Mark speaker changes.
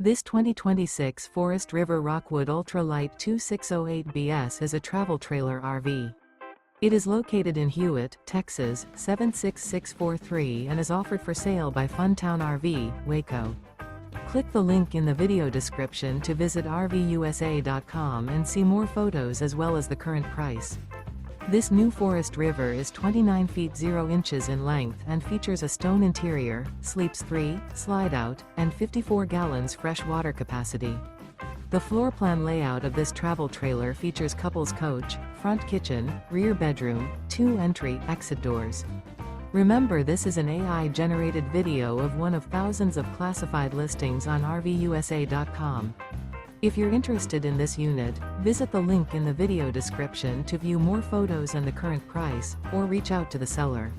Speaker 1: This 2026 Forest River Rockwood Ultra Lite 2608BS is a travel trailer RV. It is located in Hewitt, Texas, 76643 and is offered for sale by Funtown RV, Waco. Click the link in the video description to visit RVUSA.com and see more photos as well as the current price. This new Forest River is 29 feet 0 inches in length and features a stone interior, sleeps 3, slide-out, and 54 gallons fresh water capacity. The floor plan layout of this travel trailer features couples coach, front kitchen, rear bedroom, 2 entry/exit doors. Remember, this is an AI-generated video of one of thousands of classified listings on RVUSA.com. If you're interested in this unit, visit the link in the video description to view more photos and the current price, or reach out to the seller.